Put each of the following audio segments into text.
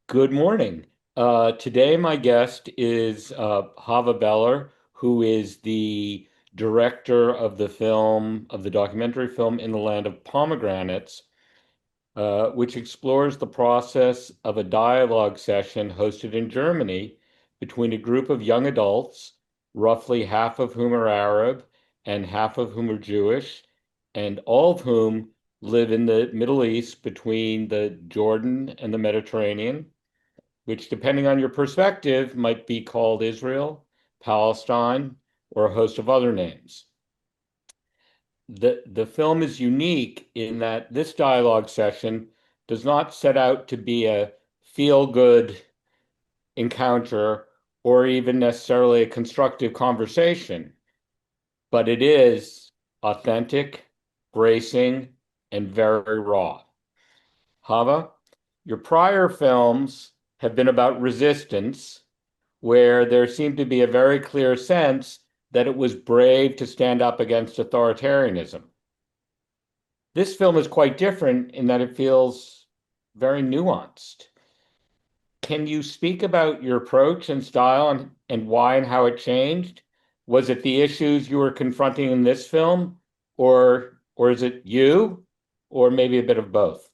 Good morning. Today, my guest is Hava Beller, who is the director of the documentary film In the Land of Pomegranates, which explores the process of a dialogue session hosted in Germany between a group of young adults, roughly half of whom are Arab and half of whom are Jewish, and all of whom live in the Middle East between the Jordan and the Mediterranean, which, depending on your perspective, might be called Israel, Palestine, or a host of other names. The film is unique in that this dialogue session does not set out to be a feel-good encounter or even necessarily a constructive conversation, but it is authentic, bracing, and very raw. Hava, your prior films have been about resistance, where there seemed to be a very clear sense that it was brave to stand up against authoritarianism. This film is quite different in that it feels very nuanced. Can you speak about your approach and style and why and how it changed? Was it the issues you were confronting in this film, or is it you, or maybe a bit of both?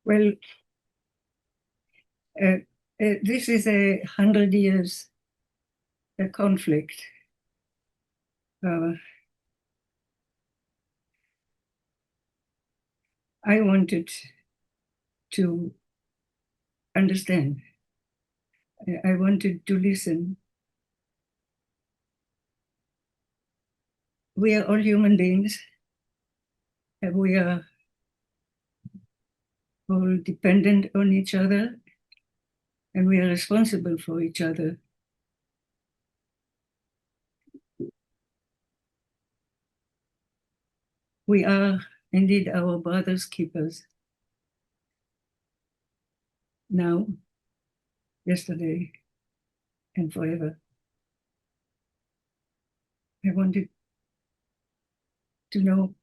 Well, uh, this is 100 years conflict. Uh, I wanted to understand. I wanted to listen. We are all human beings, and we are all dependent on each other, and we are responsible for each other. We are indeed our brother's keepers. Now, yesterday, and forever. I wanted to know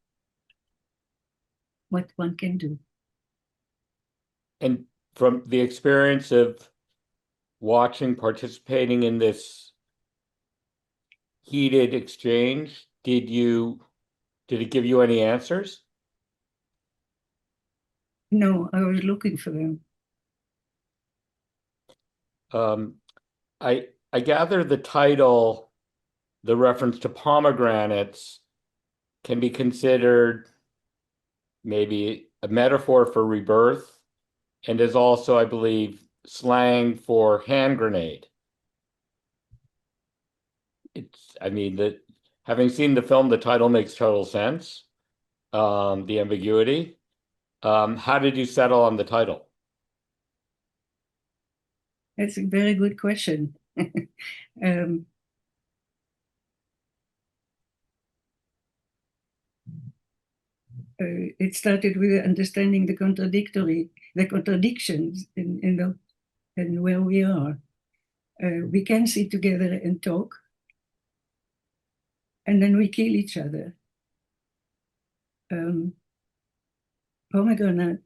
what one can do. And from the experience of participating in this heated exchange, did it give you any answers? No, I was looking for them. Um, I gather the title, the reference to pomegranates, can be considered maybe a metaphor for rebirth, and is also, I believe, slang for hand grenade. I mean, that having seen the film, the title makes total sense. The ambiguity. How did you settle on the title? That's a very good question. um, it started with understanding the contradictions in where we are. We can sit together and talk, and then we kill each other. Pomegranate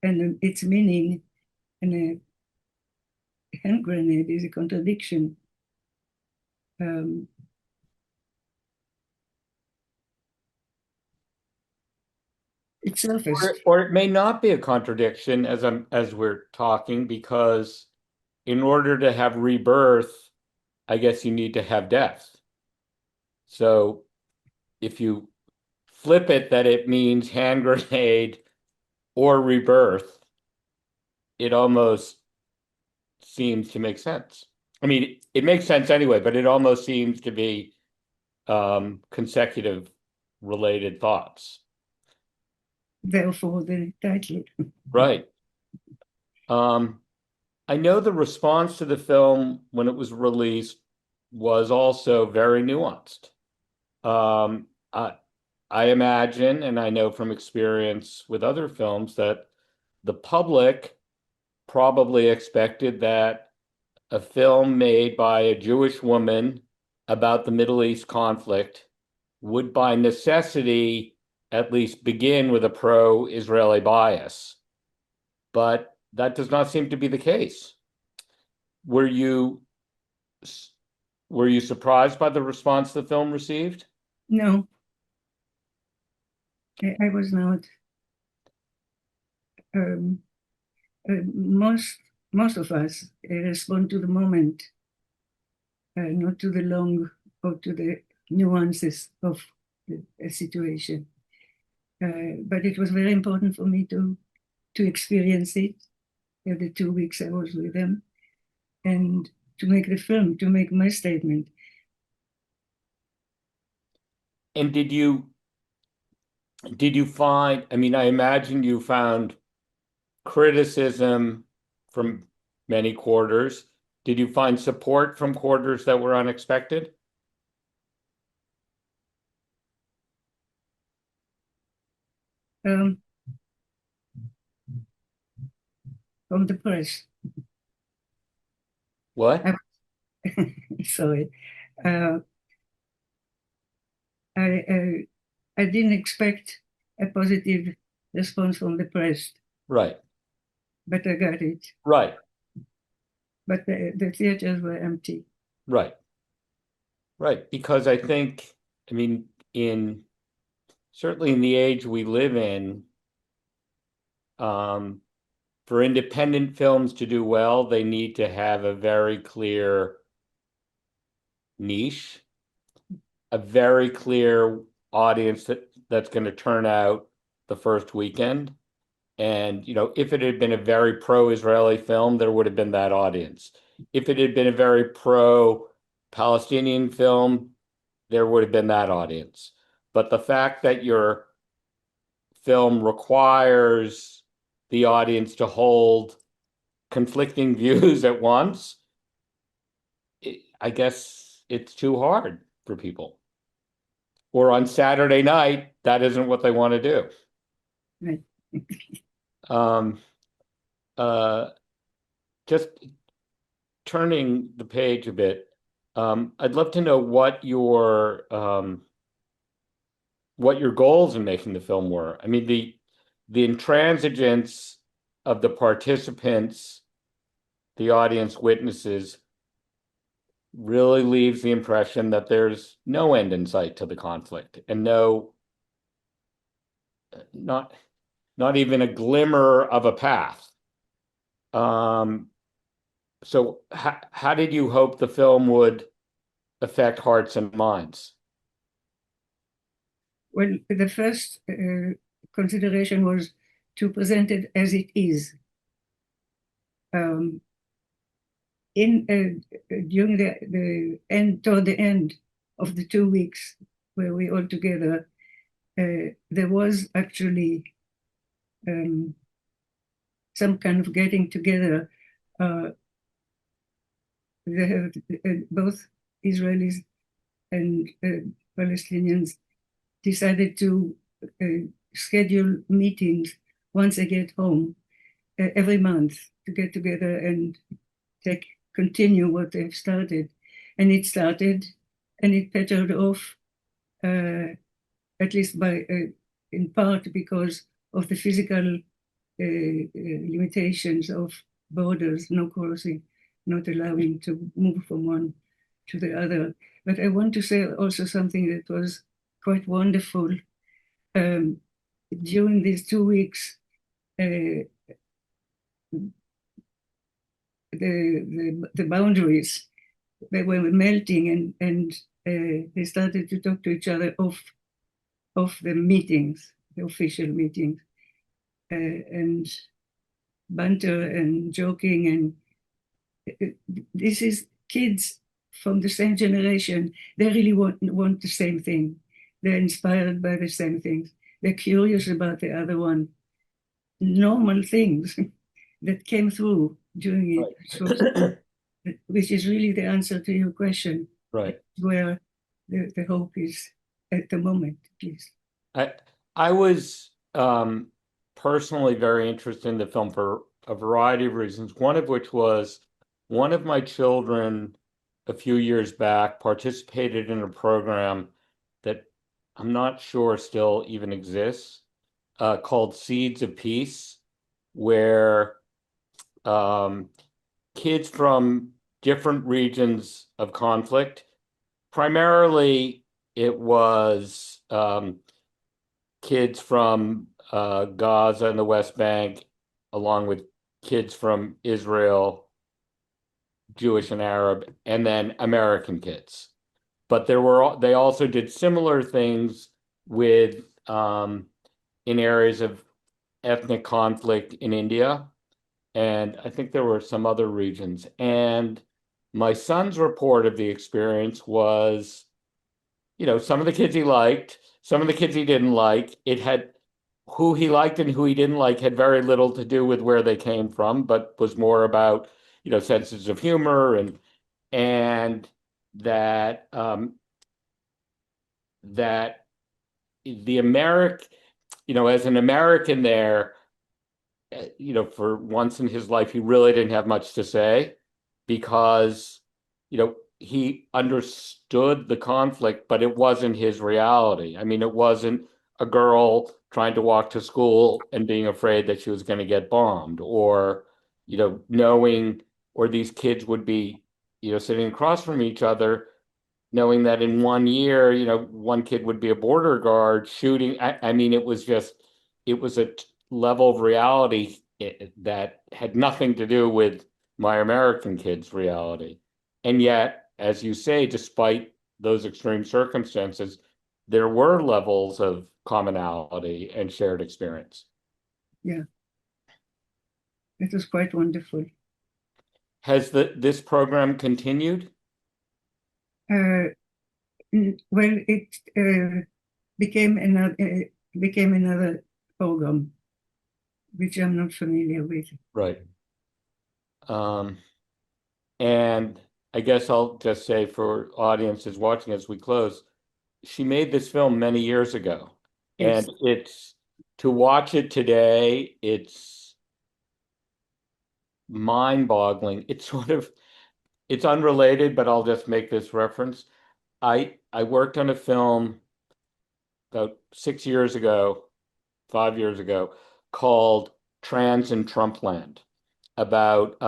and its meaning and a hand grenade is a contradiction. Um, it surfaced. Or it may not be a contradiction as we're talking, because in order to have rebirth, I guess you need to have death. So if you flip it that it means hand grenade or rebirth, it almost seems to make sense. I mean, it makes sense anyway, but it almost seems to be consecutive related thoughts. Therefore, the title. Right. Um, I know the response to the film when it was released was also very nuanced. Um, I, I imagine, and I know from experience with other films, that the public probably expected that a film made by a Jewish woman about the Middle East conflict would, by necessity, at least begin with a pro-Israeli bias. but that does not seem to be the case. Were you were you surprised by the response the film received? No, I was not. Um, most of us respond to the moment, not to the long or to the nuances of the situation. But it was very important for me to experience it the 2 weeks I was with them, and to make the film, to make my statement. And did you find, I mean, I imagine you found criticism from many quarters. Did you find support from quarters that were unexpected? Um, from the press. What? Sorry. Uh, I didn't expect a positive response from the press, Right. but I got it. Right. But the theaters were empty. Right. Right. Because I think, I mean, in certainly in the age we live in, um, for independent films to do well, they need to have a very clear niche, a very clear audience that's going to turn out the first weekend. And, you know, if it had been a very pro-Israeli film, there would have been that audience. If it had been a very pro-Palestinian film, there would have been that audience. But the fact that your film requires the audience to hold conflicting views at once, I guess it's too hard for people. Or on Saturday night, that isn't what they want to do. Right. Um, uh, just turning the page a bit, I'd love to know what your goals in making the film were. I mean, the intransigence of the participants, the audience witnesses, really leaves the impression that there's no end in sight to the conflict, and not not even a glimmer of a path. Um, so how did you hope the film would affect hearts and minds? Well, the first consideration was to present it as it is. Um, in During the end, toward the end of the 2 weeks where we all together, there was actually some kind of getting together. Both Israelis and Palestinians decided to schedule meetings once they get home every month to get together and continue what they've started. And it started, and it petered off, at least in part because of the physical limitations of borders, no crossing, not allowing to move from one to the other. But I want to say also something that was quite wonderful. During these 2 weeks, the boundaries, they were melting, and they started to talk to each other off the meetings, the official meetings, and banter and joking. And this is kids from the same generation. They really want the same thing. They're inspired by the same things. They're curious about the other one. Normal things that came through during it, which is really the answer to your question. Right. Where the hope is at the moment, please. I was personally very interested in the film for a variety of reasons, one of which was one of my children a few years back participated in a program that I'm not sure still even exists, called Seeds of Peace. where um, kids from different regions of conflict, primarily it was kids from Gaza and the West Bank, along with kids from Israel, Jewish and Arab, and then American kids. But they also did similar things with in areas of ethnic conflict in India, and I think there were some other regions. And my son's report of the experience was, some of the kids he liked, some of the kids he didn't like. It had who he liked and who he didn't like had very little to do with where they came from, but was more about, senses of humor and that that the American, as an American there, for once in his life, he really didn't have much to say because, he understood the conflict, but it wasn't his reality. I mean, it wasn't a girl trying to walk to school and being afraid that she was going to get bombed or, knowing, or these kids would be, sitting across from each other, knowing that in 1 year, one kid would be a border guard shooting. I mean, it was a level of reality that had nothing to do with my American kids' reality. And yet, as you say, despite those extreme circumstances, there were levels of commonality and shared experience. Yeah, it was quite wonderful. Has this program continued? Uh, well, it became another program, which I'm not familiar with. Right. Um, and I guess I'll just say for audiences watching as we close, she made this film many years ago, Yes, and it's to watch it today, it's mind-boggling. It's unrelated, but I'll just make this reference. I worked on a film about 6 years ago, 5 years ago, called Trans in Trumpland, about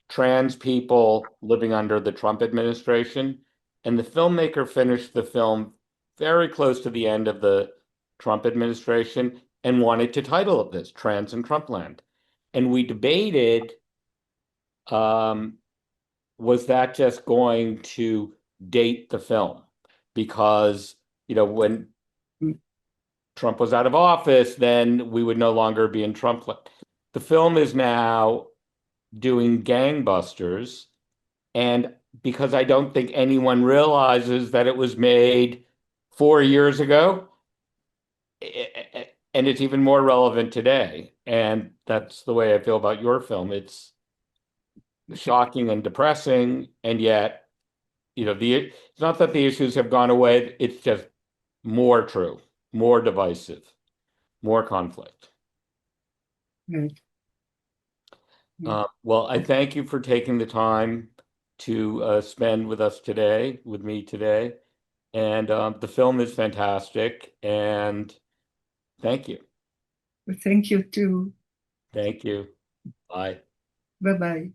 trans people living under the Trump administration. And the filmmaker finished the film very close to the end of the Trump administration and wanted to title it this, Trans in Trumpland. And we debated, um, was that just going to date the film? Because, when mm, Trump was out of office, then we would no longer be in Trumpland. The film is now doing gangbusters. And because I don't think anyone realizes that it was made 4 years ago, and it's even more relevant today. And that's the way I feel about your film. It's shocking and depressing, and yet, it's not that the issues have gone away, it's just more true, more divisive, more conflict. right. Yeah. Well, I thank you for taking the time to spend with us today, with me today. And the film is fantastic. And thank you. But thank you too. Thank you. Bye. Bye bye.